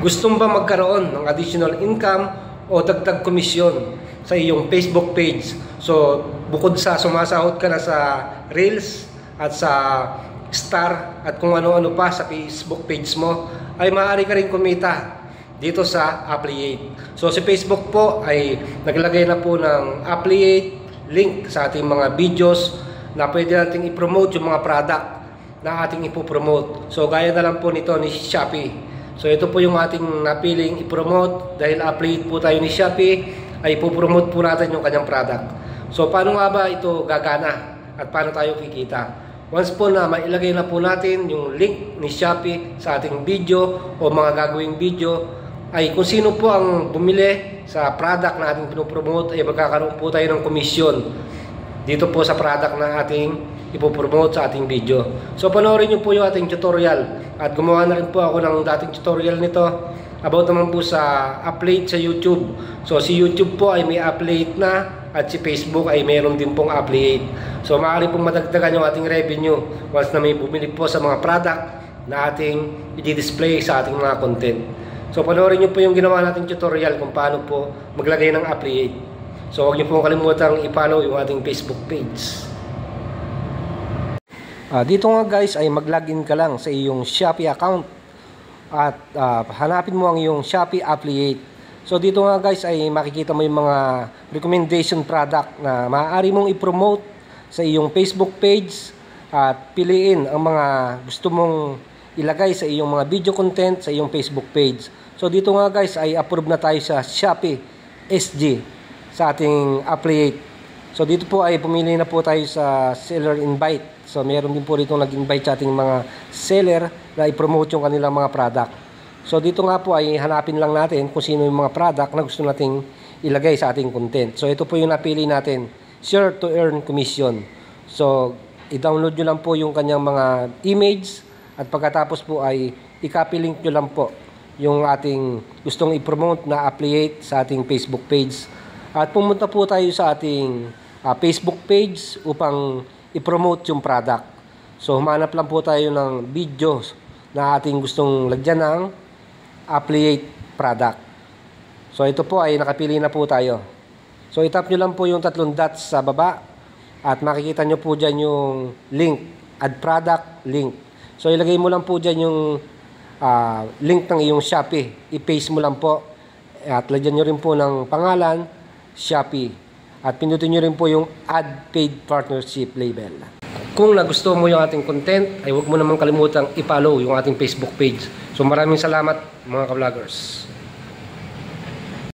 Gusto mo ba magkaroon ng additional income o dagdag komisyon sa iyong Facebook page? So, bukod sa sumasahod ka na sa Reels at sa Star at kung ano-ano pa sa Facebook page mo, ay maaari ka rin kumita dito sa affiliate. So, si Facebook po ay naglagay na po ng affiliate link sa ating mga videos na pwede nating i-promote yung mga product na ating ipopromote. So, gaya na lang po nito ni Shopee. So, ito po yung ating napiling i-promote dahil affiliate po tayo ni Shopee, ay ipopromote po natin yung kanyang product. So, paano nga ba ito gagana at paano tayo kikita? Once po na mailagay na po natin yung link ni Shopee sa ating video o mga gagawing video, ay kung sino po ang bumili sa product na ating pinopromote ay magkakaroon po tayo ng komisyon dito po sa product na ating ipopromote sa ating video. So panoorin nyo po yung ating tutorial at gumawa na rin po ako ng dating tutorial nito about naman po sa affiliate sa YouTube. So si YouTube po ay may affiliate na at si Facebook ay mayroon din pong affiliate. So maaari pong madagdagan yung ating revenue once na may bumili po sa mga product na ating i-display sa ating mga content. So panoorin nyo po yung ginawa nating tutorial kung paano po maglagay ng affiliate. So huwag nyo po kalimutang i-follow yung ating Facebook page. Dito nga guys ay mag-login ka lang sa iyong Shopee account at hanapin mo ang iyong Shopee affiliate. So dito nga guys ay makikita mo yung mga recommendation product na maaari mong i-promote sa iyong Facebook page at piliin ang mga gusto mong ilagay sa iyong mga video content sa iyong Facebook page. So dito nga guys ay approve na tayo sa Shopee SG sa ating affiliate. So dito po ay pumili na po tayo sa seller invite. So meron din po rito nag-invite sa ating mga seller na i-promote yung kanilang mga product. So dito nga po ay hanapin lang natin kung sino yung mga product na gusto nating ilagay sa ating content. So ito po yung napili natin, Share to Earn Commission. So i-download nyo lang po yung kanyang mga image at pagkatapos po ay i-copy link nyo lang po yung ating gustong i-promote na affiliate sa ating Facebook page. At pumunta po tayo sa ating Facebook page upang i-promote yung product. So humanap lang po tayo ng videos na ating gustong lagyan ng affiliate product. So ito po ay nakapili na po tayo. So itap nyo lang po yung 3 dots sa baba at makikita nyo po dyan yung link, add product link. So ilagay mo lang po dyan yung link ng iyong Shopee. I-paste mo lang po at lagyan nyo rin po ng pangalan Shopee. At pindutin nyo rin po yung Add Paid Partnership label. Kung nagustuhan mo yung ating content, ay huwag mo naman kalimutang i-follow yung ating Facebook page. So maraming salamat mga ka-vloggers.